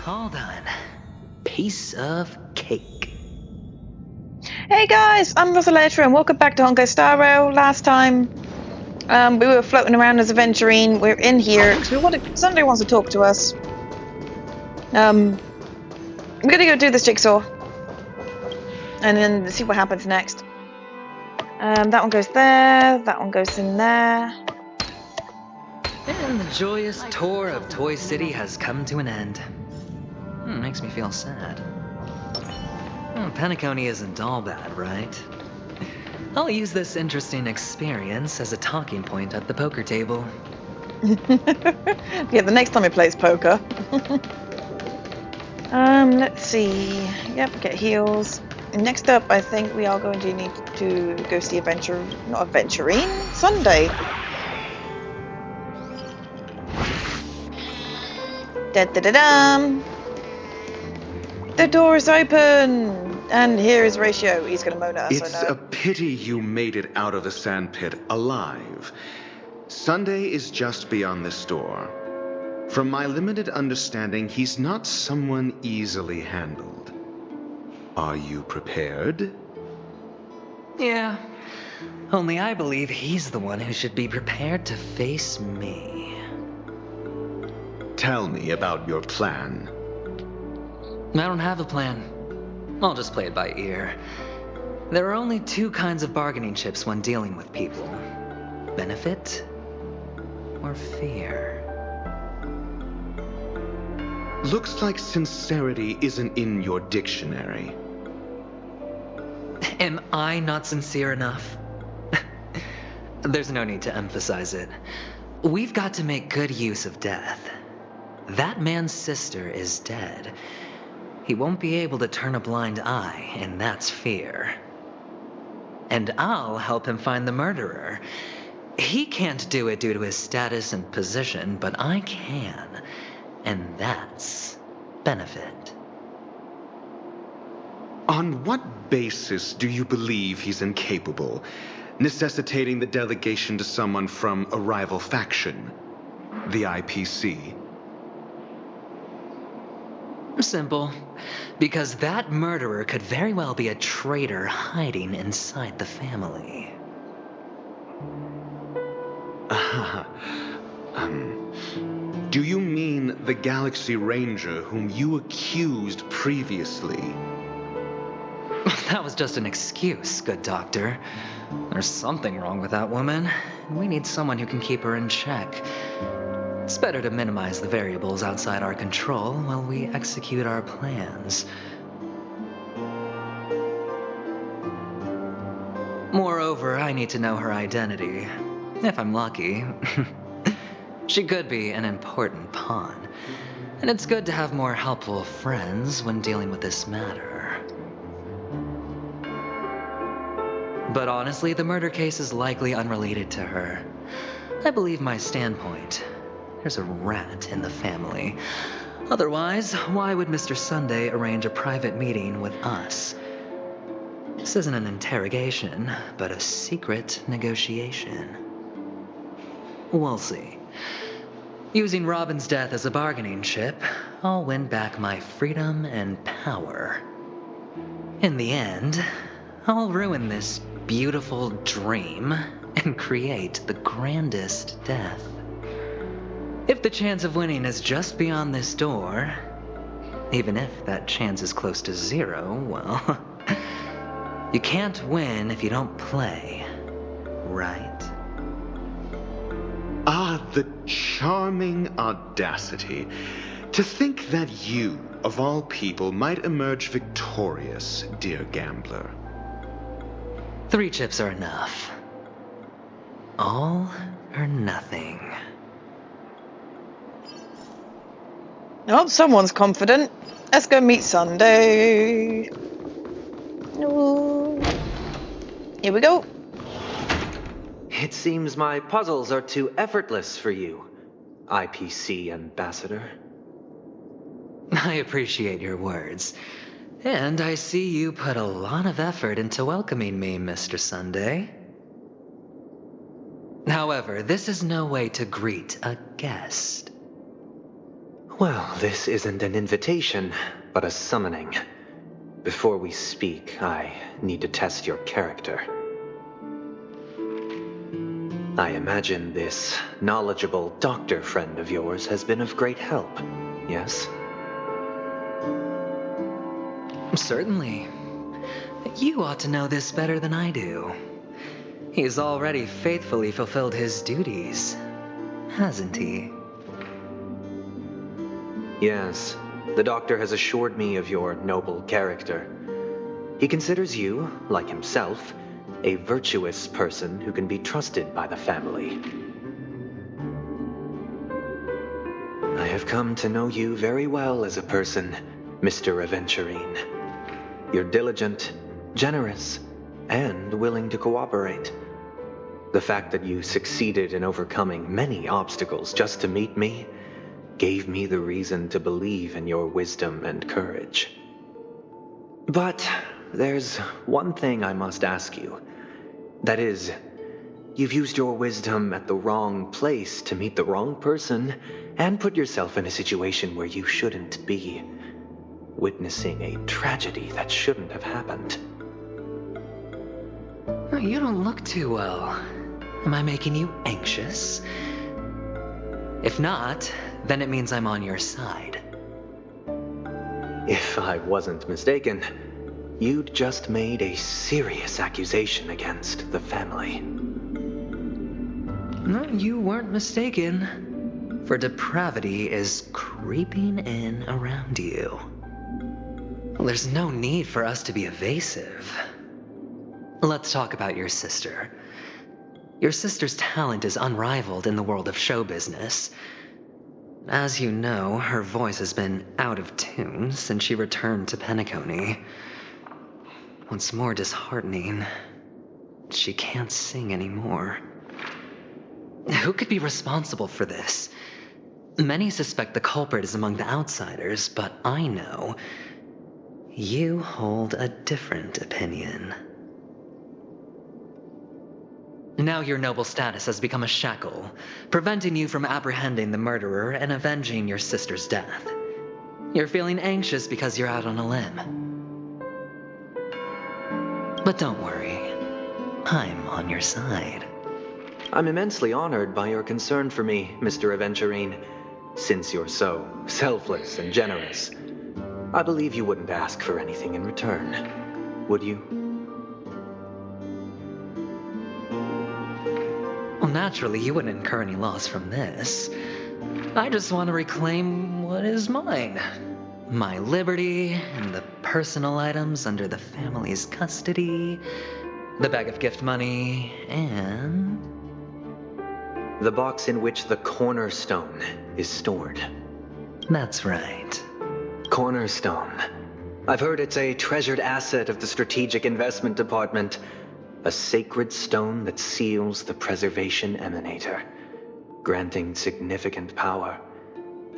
all done. Piece of cake. Hey guys, I'm Rosali Etro and welcome back to Honkai StarRail. Last time, we were floating around as Aventurine. We're in here because somebody wants to talk to us. I'm gonna go do this jigsaw and then see what happens next. That one goes there. That one goes in there. And the joyous tour of Toy City has come to an end. Makes me feel sad. Penacony isn't all bad, right? I'll use this interesting experience as a talking point at the poker table. Yeah, the next time he plays poker. Let's see. Yep, get heals. Next up, I think we are going to need to go see Aventurine Sunday. Da-da-da-dum! The door is open! And here is Ratio. He's going to moan at us, It's a pity you made it out of the sandpit alive. Sunday is just beyond this door. From my limited understanding, he's not someone easily handled. Are you prepared? Yeah. Only I believe he's the one who should be prepared to face me. Tell me about your plan. I don't have a plan. I'll just play it by ear. There are only two kinds of bargaining chips when dealing with people. Benefit or fear. Looks like sincerity isn't in your dictionary. Am I not sincere enough? There's no need to emphasize it. We've got to make good use of death. That man's sister is dead. He won't be able to turn a blind eye, and that's fear. And I'll help him find the murderer. He can't do it due to his status and position, but I can. And that's benefit. On what basis do you believe he's incapable, necessitating the delegation to someone from a rival faction, the IPC? Simple. Because that murderer could very well be a traitor hiding inside the family. Do you mean the Galaxy Ranger whom you accused previously? That was just an excuse, good doctor. There's something wrong with that woman. We need someone who can keep her in check. It's better to minimize the variables outside our control while we execute our plans. Moreover, I need to know her identity. If I'm lucky. She could be an important pawn. And it's good to have more helpful friends when dealing with this matter. But honestly, the murder case is likely unrelated to her. I believe my standpoint. There's a rat in the family. Otherwise, why would Mr. Sunday arrange a private meeting with us? This isn't an interrogation, but a secret negotiation. We'll see. Using Robin's death as a bargaining chip, I'll win back my freedom and power. In the end, I'll ruin this beautiful dream and create the grandest death. If the chance of winning is just beyond this door, even if that chance is close to zero, well, you can't win if you don't play, right? Ah, the charming audacity. To think that you, of all people, might emerge victorious, dear gambler. 3 chips are enough. All or nothing. Oh, someone's confident. Let's go meet Sunday. Ooh. Here we go. It seems my puzzles are too effortless for you, IPC Ambassador. I appreciate your words. And I see you put a lot of effort into welcoming me, Mr. Sunday. However, this is no way to greet a guest. Well, this isn't an invitation, but a summoning. Before we speak, I need to test your character. I imagine this knowledgeable doctor friend of yours has been of great help, yes? Certainly. You ought to know this better than I do. He's already faithfully fulfilled his duties, hasn't he? Yes, the doctor has assured me of your noble character. He considers you, like himself, a virtuous person who can be trusted by the family. I have come to know you very well as a person, Mr. Aventurine. You're diligent, generous, and willing to cooperate. The fact that you succeeded in overcoming many obstacles just to meet me gave me the reason to believe in your wisdom and courage. But there's one thing I must ask you. That is, you've used your wisdom at the wrong place to meet the wrong person and put yourself in a situation where you shouldn't be, witnessing a tragedy that shouldn't have happened. You don't look too well. Am I making you anxious? If not, then it means I'm on your side. If I wasn't mistaken, you'd just made a serious accusation against the family. No, you weren't mistaken. For depravity is creeping in around you. There's no need for us to be evasive. Let's talk about your sister. Your sister's talent is unrivaled in the world of show business. As you know, her voice has been out of tune since she returned to Penacony. What's more disheartening, she can't sing anymore. Who could be responsible for this? Many suspect the culprit is among the outsiders, but I know you hold a different opinion. Now your noble status has become a shackle, preventing you from apprehending the murderer and avenging your sister's death. You're feeling anxious because you're out on a limb. But don't worry, I'm on your side. I'm immensely honored by your concern for me, Mr. Aventurine. Since you're so selfless and generous, I believe you wouldn't ask for anything in return, would you? Well, naturally, you wouldn't incur any loss from this. I just want to reclaim what is mine. My liberty and the personal items under the family's custody, the bag of gift money, and the box in which the cornerstone is stored. That's right. Cornerstone. I've heard it's a treasured asset of the Strategic Investment Department. A sacred stone that seals the Preservation Emanator, granting significant power,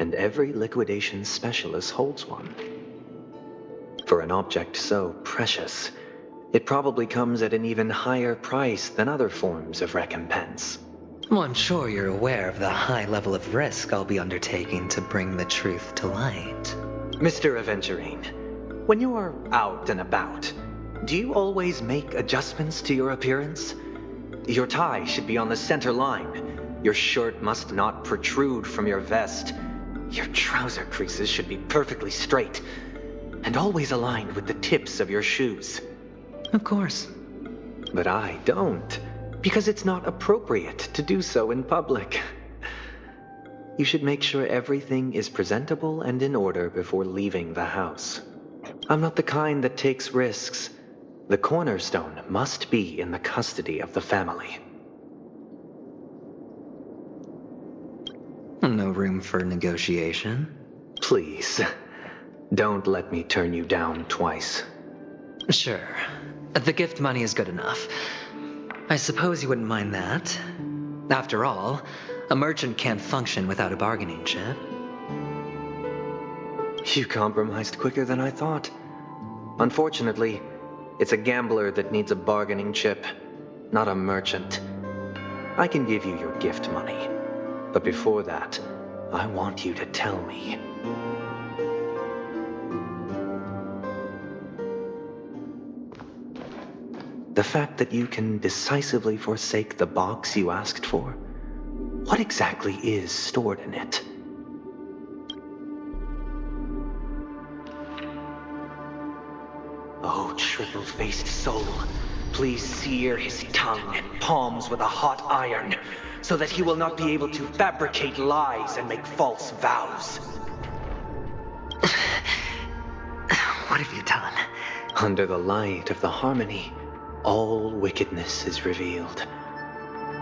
and every liquidation specialist holds one. For an object so precious, it probably comes at an even higher price than other forms of recompense. Well, I'm sure you're aware of the high level of risk I'll be undertaking to bring the truth to light. Mr. Aventurine, when you are out and about, do you always make adjustments to your appearance? Your tie should be on the center line. Your shirt must not protrude from your vest. Your trouser creases should be perfectly straight and always aligned with the tips of your shoes. Of course. But I don't, because it's not appropriate to do so in public. You should make sure everything is presentable and in order before leaving the house. I'm not the kind that takes risks. The cornerstone must be in the custody of the family. No room for negotiation. Please, don't let me turn you down twice. Sure. The gift money is good enough. I suppose you wouldn't mind that. After all, a merchant can't function without a bargaining chip. You compromised quicker than I thought. Unfortunately, it's a gambler that needs a bargaining chip, not a merchant. I can give you your gift money, but before that, I want you to tell me, The fact that you can decisively forsake the box you asked for, what exactly is stored in it? Oh, triple-faced soul, please sear his tongue and palms with a hot iron, so that he will not be able to fabricate lies and make false vows. What have you done? Under the light of the harmony, all wickedness is revealed.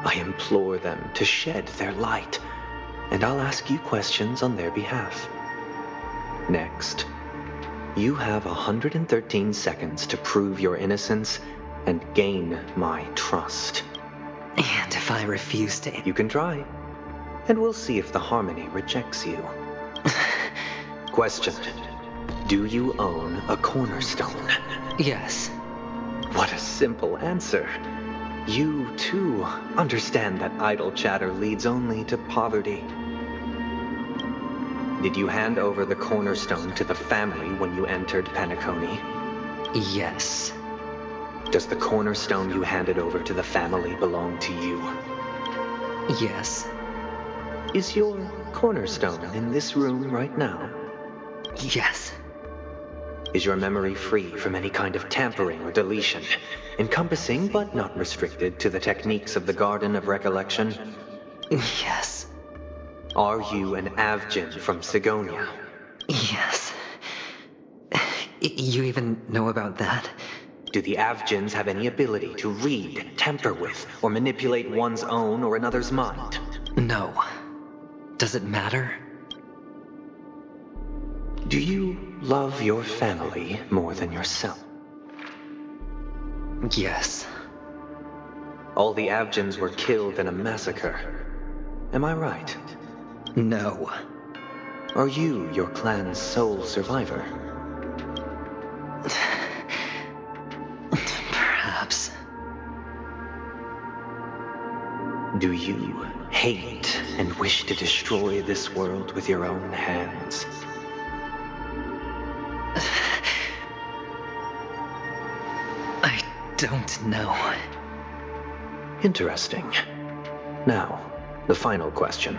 I implore them to shed their light, and I'll ask you questions on their behalf. Next, you have 113 seconds to prove your innocence and gain my trust. And if I refuse to... You can try, and we'll see if the harmony rejects you. Question. Do you own a cornerstone? Yes. What a simple answer. You, too, understand that idle chatter leads only to poverty. Did you hand over the cornerstone to the family when you entered Penacony? Yes. Does the cornerstone you handed over to the family belong to you? Yes. Is your cornerstone in this room right now? Yes. Is your memory free from any kind of tampering or deletion, encompassing but not restricted to the techniques of the Garden of Recollection? Yes. Are you an Avgin from Sigonia? Yes. You even know about that? Do the Avgins have any ability to read, tamper with, or manipulate one's own or another's mind? No. Does it matter? Do you love your family more than yourself? Yes. All the Avgins were killed in a massacre. Am I right? No. Are you your clan's sole survivor? Perhaps. Do you hate and wish to destroy this world with your own hands? I don't know. Interesting. Now, the final question.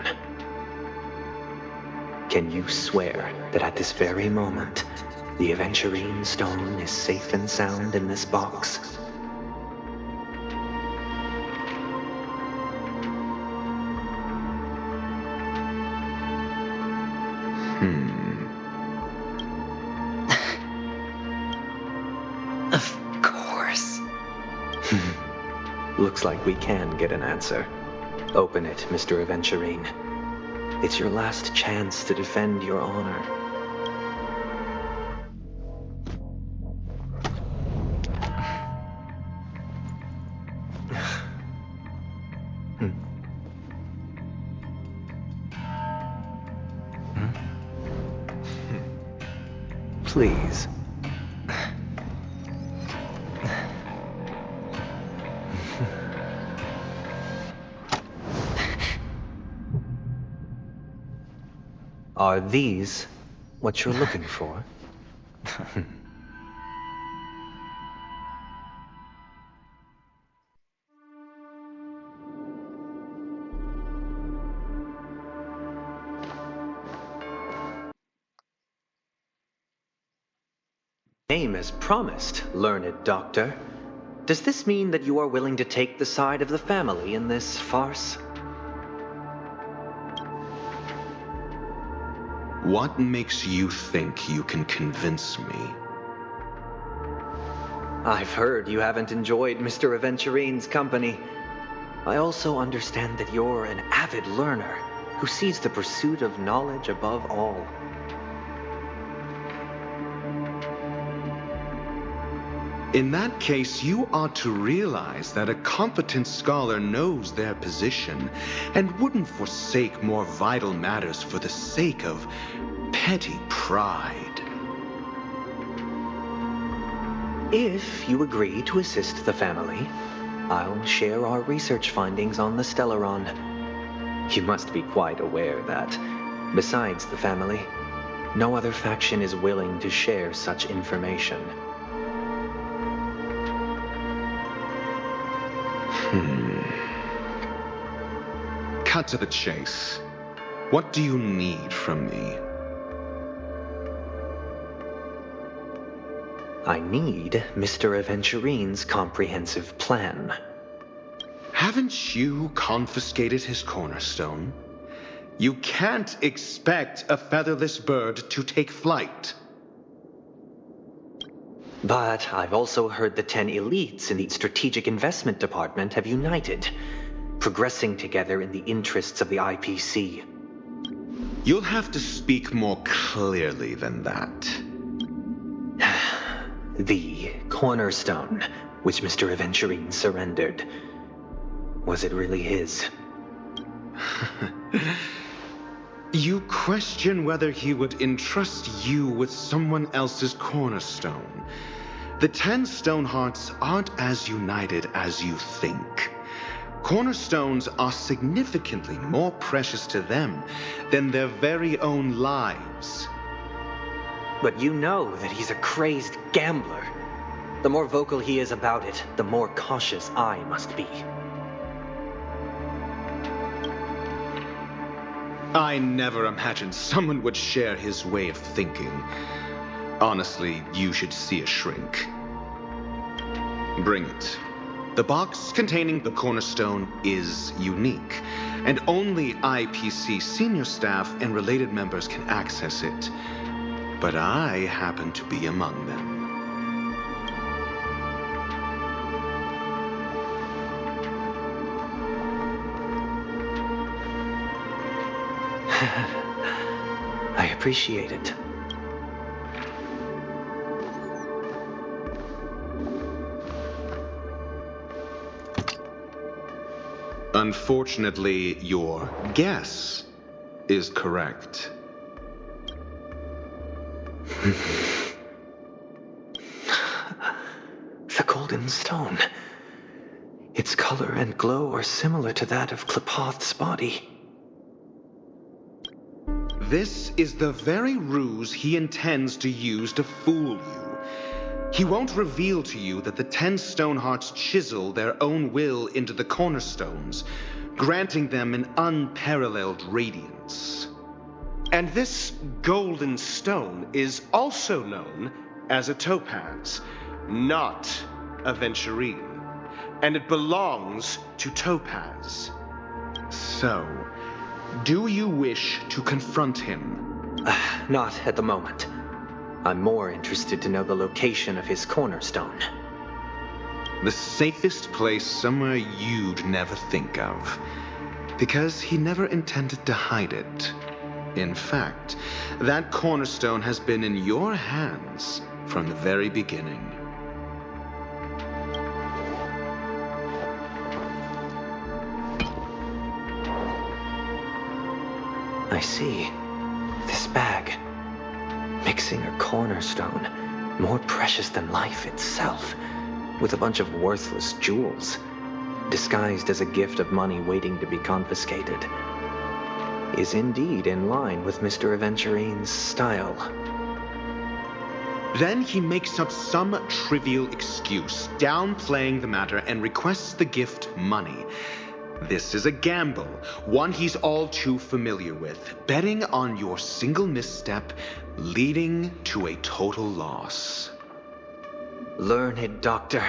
Can you swear that at this very moment, the Aventurine stone is safe and sound in this box? Of course. Looks like we can get an answer. Open it, Mr. Aventurine. It's your last chance to defend your honor. Please. Are these what you're looking for? Name as promised, learned doctor. Does this mean that you are willing to take the side of the family in this farce? What makes you think you can convince me? I've heard you haven't enjoyed Mr. Aventurine's company. I also understand that you're an avid learner who sees the pursuit of knowledge above all. In that case, you ought to realize that a competent scholar knows their position and wouldn't forsake more vital matters for the sake of petty pride. If you agree to assist the family, I'll share our research findings on the Stellaron. You must be quite aware that, besides the family, No other faction is willing to share such information. Cut to the chase. What do you need from me? I need Mr. Aventurine's comprehensive plan. Haven't you confiscated his cornerstone? You can't expect a featherless bird to take flight. But I've also heard the 10 elites in the Strategic Investment Department have united, progressing together in the interests of the IPC. You'll have to speak more clearly than that. The cornerstone, which Mr. Aventurine surrendered. Was it really his? You question whether he would entrust you with someone else's cornerstone. The 10 Stonehearts aren't as united as you think. Cornerstones are significantly more precious to them than their very own lives. But you know that he's a crazed gambler. The more vocal he is about it, the more cautious I must be. I never imagined someone would share his way of thinking. Honestly, you should see a shrink. Bring it. The box containing the cornerstone is unique, and only IPC senior staff and related members can access it. But I happen to be among them. I appreciate it. Unfortunately, your guess is correct. The golden stone. Its color and glow are similar to that of Klepoth's body. This is the very ruse he intends to use to fool you. He won't reveal to you that the 10 Stonehearts chisel their own will into the cornerstones, granting them an unparalleled radiance. And this golden stone is also known as a topaz, not a venturine. And it belongs to Topaz. So, do you wish to confront him? Not at the moment. I'm more interested to know the location of his cornerstone. The safest place somewhere you'd never think of. Because he never intended to hide it. In fact, that cornerstone has been in your hands from the very beginning. I see. This bag. Mixing a cornerstone, more precious than life itself, with a bunch of worthless jewels, disguised as a gift of money waiting to be confiscated, is indeed in line with Mr. Aventurine's style. Then he makes up some trivial excuse, downplaying the matter, and requests the gift money. This is a gamble, one he's all too familiar with, betting on your single misstep, leading to a total loss. Learned doctor,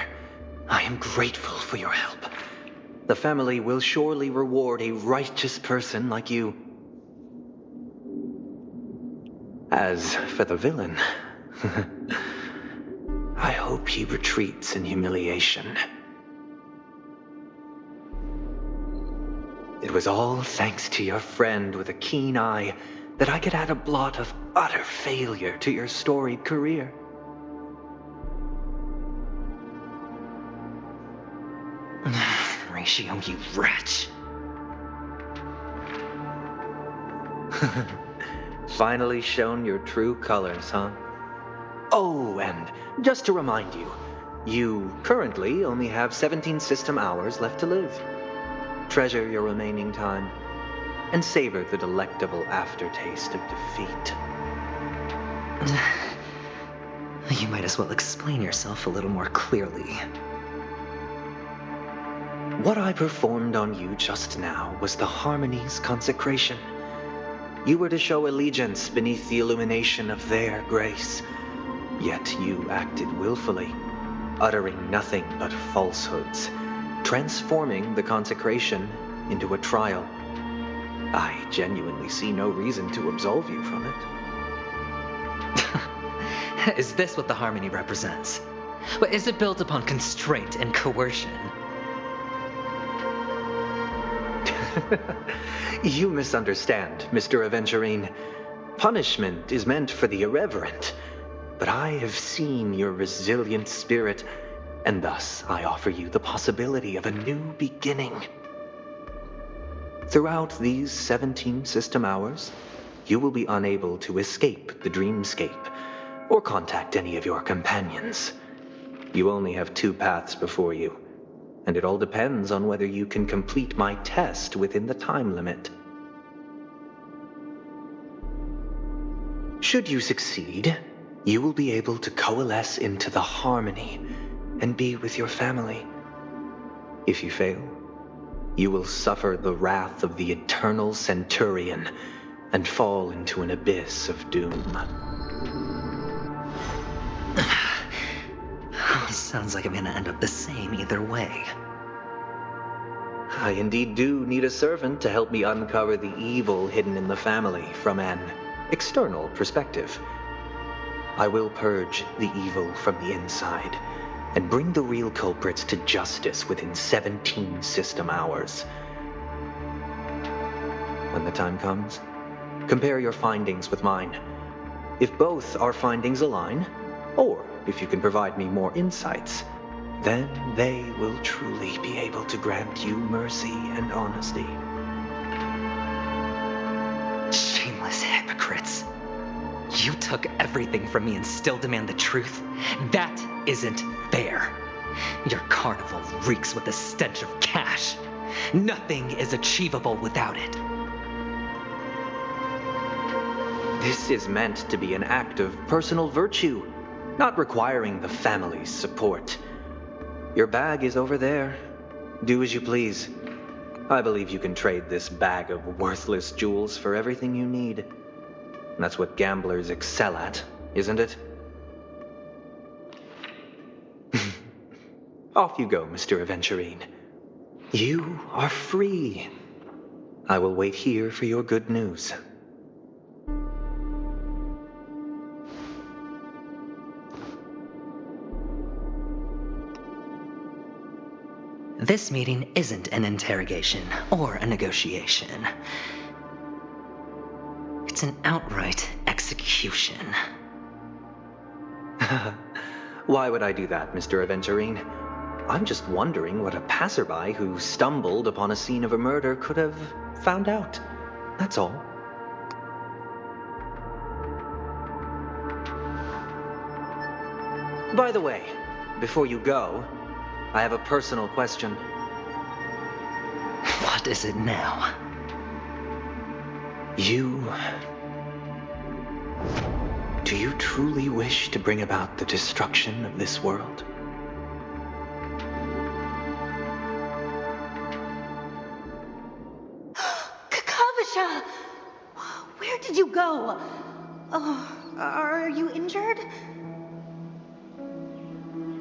I am grateful for your help. The family will surely reward a righteous person like you. As for the villain, I hope he retreats in humiliation. It was all thanks to your friend with a keen eye that I could add a blot of utter failure to your storied career. Ratio, you wretch. Finally shown your true colors, huh? Oh, and just to remind you, you currently only have 17 system hours left to live. Treasure your remaining time, and savor the delectable aftertaste of defeat. You might as well explain yourself a little more clearly. What I performed on you just now was the Harmony's consecration. You were to show allegiance beneath the illumination of their grace. Yet you acted willfully, uttering nothing but falsehoods, transforming the consecration into a trial. I genuinely see no reason to absolve you from it. Is this what the Harmony represents? But is it built upon constraint and coercion? You misunderstand, Mr. Aventurine. Punishment is meant for the irreverent. But I have seen your resilient spirit, and thus I offer you the possibility of a new beginning. Throughout these 17 system hours, you will be unable to escape the dreamscape or contact any of your companions. You only have 2 paths before you, and it all depends on whether you can complete my test within the time limit. Should you succeed, you will be able to coalesce into the Harmony and be with your family. If you fail, you will suffer the wrath of the eternal Centurion and fall into an abyss of doom. Sounds like I'm gonna end up the same either way. I indeed do need a servant to help me uncover the evil hidden in the family from an external perspective. I will purge the evil from the inside and bring the real culprits to justice within 17 system hours. When the time comes, compare your findings with mine. If both our findings align, or if you can provide me more insights, then they will truly be able to grant you mercy and honesty. Shameless hypocrites. You took everything from me and still demand the truth? That isn't fair. Your carnival reeks with the stench of cash. Nothing is achievable without it. This is meant to be an act of personal virtue, not requiring the family's support. Your bag is over there. Do as you please. I believe you can trade this bag of worthless jewels for everything you need. That's what gamblers excel at, isn't it? Off you go, Mr. Aventurine. You are free. I will wait here for your good news. This meeting isn't an interrogation or a negotiation. It's an outright execution. Why would I do that, Mr. Aventurine? I'm just wondering what a passerby who stumbled upon a scene of a murder could have found out. That's all. By the way, before you go, I have a personal question. What is it now? Do you truly wish to bring about the destruction of this world? Kakavasha! Where did you go? Oh, are you injured?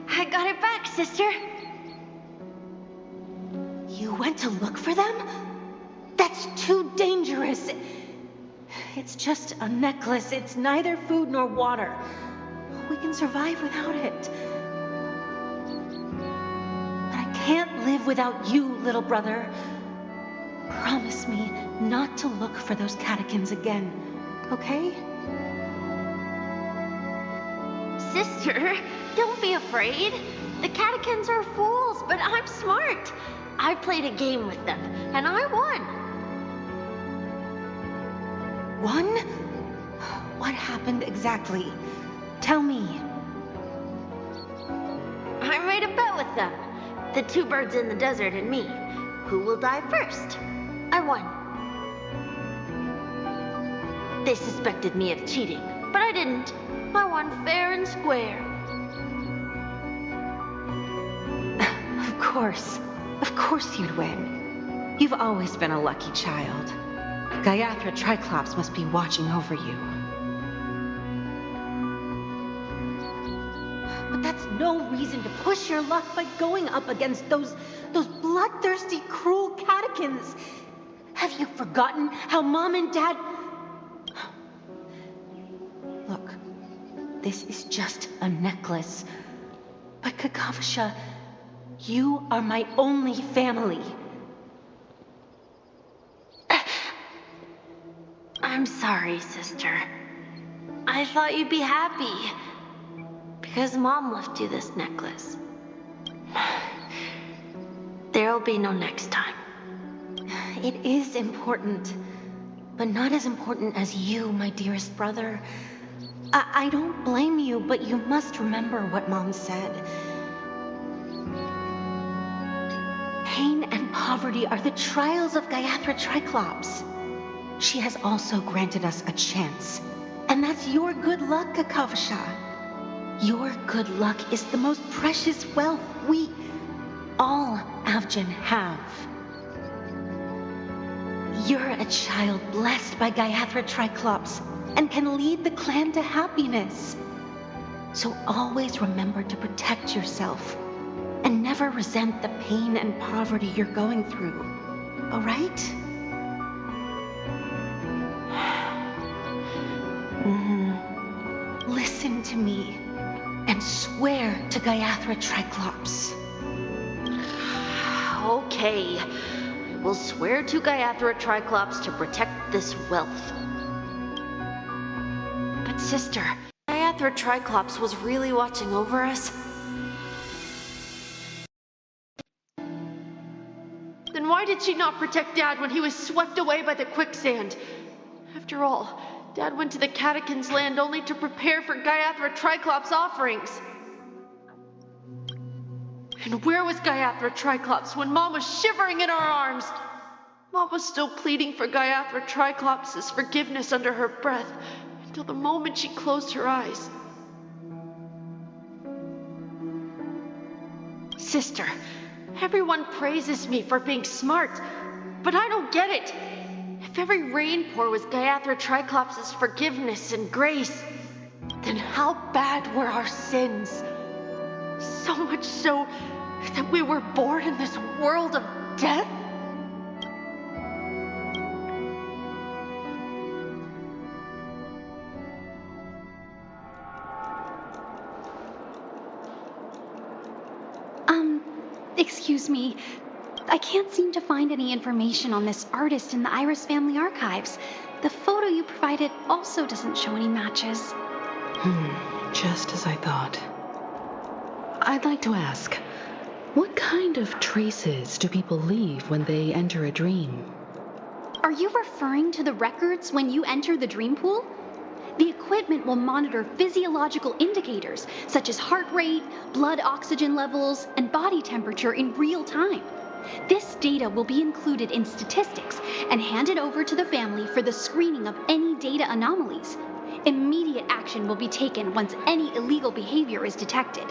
I got it back, sister. You went to look for them? That's too dangerous. It's just a necklace. It's neither food nor water. We can survive without it. But I can't live without you, little brother. Promise me not to look for those catechins again, okay? Sister, don't be afraid. The catechins are fools, but I'm smart. I played a game with them, and I won. Won? What happened exactly? Tell me. I made a bet with them. The 2 birds in the desert and me. Who will die first? I won. They suspected me of cheating. But I didn't. I won fair and square. Of course you'd win. You've always been a lucky child. Gaiathra Triclops must be watching over you. But that's no reason to push your luck by going up against those bloodthirsty, cruel catechins. Have you forgotten how Mom and Dad... Look, this is just a necklace. But Kakavasha, you are my only family. I'm sorry, sister. I thought you'd be happy. Because Mom left you this necklace. There'll be no next time. It is important, but not as important as you, my dearest brother. I don't blame you, but you must remember what Mom said. Pain and poverty are the trials of Gaiathra Triclops. She has also granted us a chance, and that's your good luck, Kakavasha. Your good luck is the most precious wealth we, all Avgin, have. You're a child blessed by Gaiathra Triclops and can lead the clan to happiness. So always remember to protect yourself and never resent the pain and poverty you're going through. All right? Listen to me and swear to Gaiathra Triclops. Okay. We'll swear to Gaiathra Triclops to protect this wealth. But sister, Gaiathra Triclops was really watching over us? Then why did she not protect Dad when he was swept away by the quicksand? After all, Dad went to the Catechins' land only to prepare for Gaiathra Triclops' offerings. And where was Gaiathra Triclops when Mom was shivering in our arms? Mom was still pleading for Gaiathra Triclops' forgiveness under her breath until the moment she closed her eyes. Sister, everyone praises me for being smart, but I don't get it. If every rainpour was Gaiathra Triclops' forgiveness and grace, then how bad were our sins? So much so that we were born in this world of death? Excuse me. I can't seem to find any information on this artist in the Iris family archives. The photo you provided also doesn't show any matches. Just as I thought. I'd like to ask, what kind of traces do people leave when they enter a dream? Are you referring to the records when you enter the dream pool? The equipment will monitor physiological indicators such as heart rate, blood oxygen levels, and body temperature in real time. This data will be included in statistics and handed over to the family for the screening of any data anomalies. Immediate action will be taken once any illegal behavior is detected.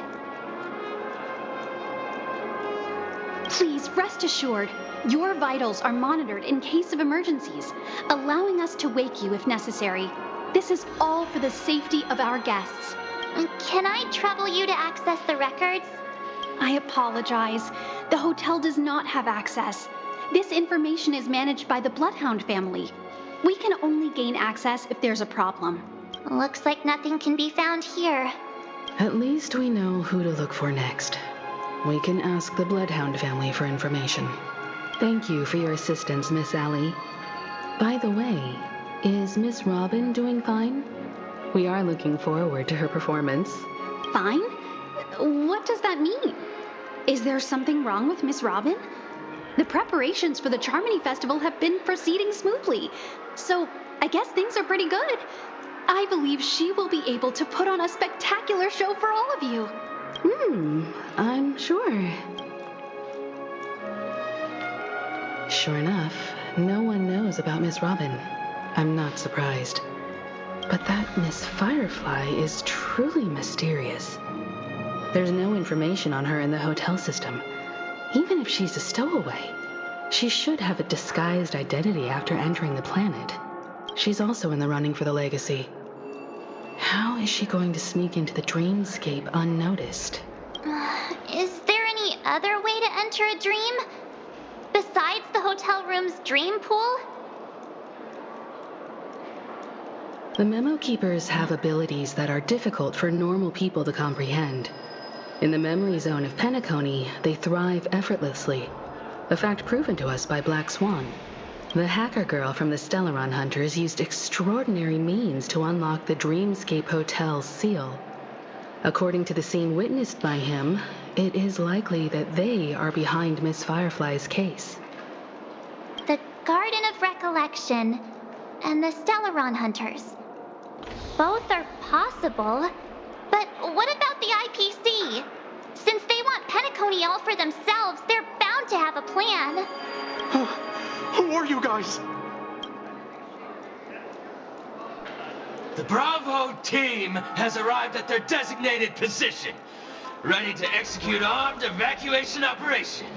Please rest assured, your vitals are monitored in case of emergencies, allowing us to wake you if necessary. This is all for the safety of our guests. Can I trouble you to access the records? I apologize. The hotel does not have access. This information is managed by the Bloodhound family. We can only gain access if there's a problem. Looks like nothing can be found here. At least we know who to look for next. We can ask the Bloodhound family for information. Thank you for your assistance, Miss Allie. By the way, is Miss Robin doing fine? We are looking forward to her performance. Fine? What does that mean? Is there something wrong with Miss Robin? The preparations for the Charmony Festival have been proceeding smoothly, so I guess things are pretty good. I believe she will be able to put on a spectacular show for all of you. I'm sure. Sure enough, no one knows about Miss Robin. I'm not surprised. But that Miss Firefly is truly mysterious. There's no information on her in the hotel system. Even if she's a stowaway, she should have a disguised identity after entering the planet. She's also in the running for the legacy. How is she going to sneak into the dreamscape unnoticed? Is there any other way to enter a dream? Besides the hotel room's dream pool? The Memo Keepers have abilities that are difficult for normal people to comprehend. In the memory zone of Penacony, they thrive effortlessly, a fact proven to us by Black Swan. The hacker girl from the Stellaron Hunters used extraordinary means to unlock the Dreamscape Hotel's seal. According to the scene witnessed by him, it is likely that they are behind Miss Firefly's case. The Garden of Recollection and the Stellaron Hunters. Both are possible, but what about the IPC? Since they want Penacony all for themselves, they're bound to have a plan. Who are you guys? The Bravo team has arrived at their designated position, ready to execute armed evacuation operation.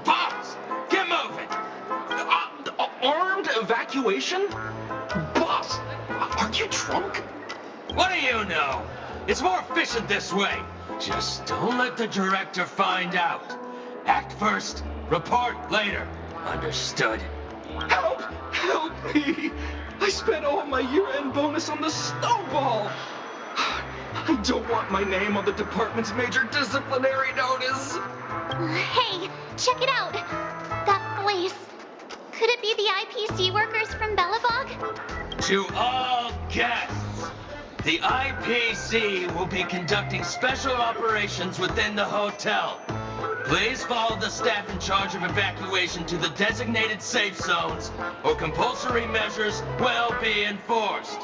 Boss, get moving! Armed evacuation? Boss, are you drunk? What do you know? It's more efficient this way. Just don't let the director find out. Act first, report later. Understood? Help! Help me! I spent all my year-end bonus on the snowball! I don't want my name on the department's major disciplinary notice! Hey, check it out! That place. Could it be the IPC workers from Belobog? To all guests, the IPC will be conducting special operations within the hotel. Please follow the staff in charge of evacuation to the designated safe zones, or compulsory measures will be enforced.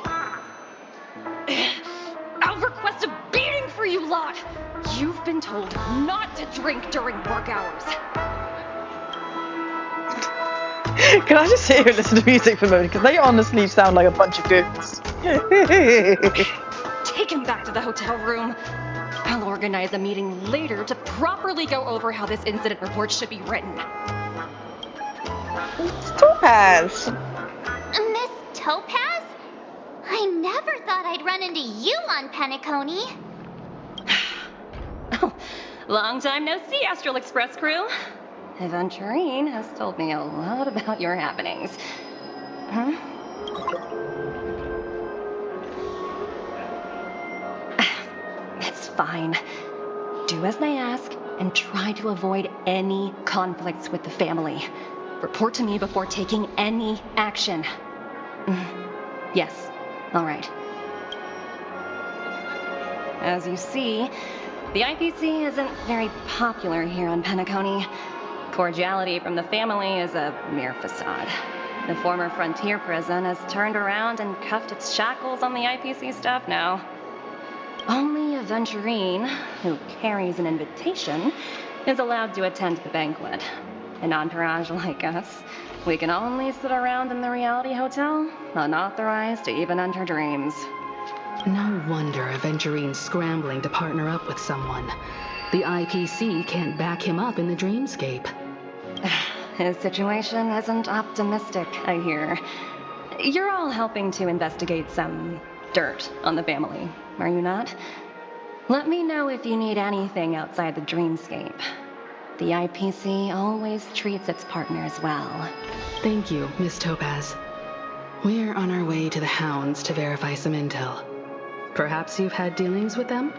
I'll request a beating for you lot! You've been told not to drink during work hours. Can I just sit here and listen to music for a moment? Because they honestly sound like a bunch of goofs. Take him back to the hotel room. I'll organize a meeting later to properly go over how this incident report should be written. Topaz! Miss Topaz? I never thought I'd run into you on Penacony. Oh, long time no see, Astral Express crew. Aventurine has told me a lot about your happenings. Huh? It's fine. Do as they ask and try to avoid any conflicts with the family. Report to me before taking any action. Yes, all right. As you see, the IPC isn't very popular here on Penacony. Cordiality from the family is a mere facade. The former frontier prison has turned around and cuffed its shackles on the IPC staff now. Only Aventurine, who carries an invitation, is allowed to attend the banquet. An entourage like us, we can only sit around in the reality hotel, unauthorized to even enter dreams. No wonder Aventurine's scrambling to partner up with someone. The IPC can't back him up in the dreamscape. His situation isn't optimistic, I hear. You're all helping to investigate some dirt on the family, are you not? Let me know if you need anything outside the dreamscape. The IPC always treats its partners well. Thank you, Miss Topaz. We're on our way to the Hounds to verify some intel. Perhaps you've had dealings with them?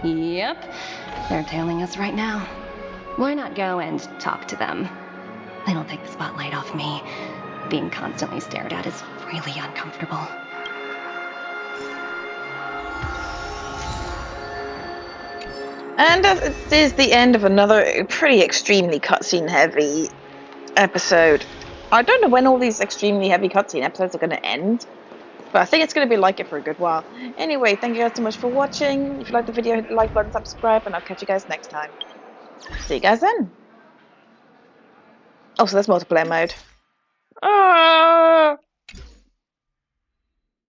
Yep, they're tailing us right now. Why not go and talk to them? They don't take the spotlight off me. Being constantly stared at is really uncomfortable. And it is the end of another pretty extremely cutscene heavy episode. I don't know when all these extremely heavy cutscene episodes are going to end, but I think it's going to be like it for a good while. Anyway, thank you guys so much for watching. If you liked the video, hit the like button, subscribe, and I'll catch you guys next time. See you guys then. Oh, so that's multiplayer mode.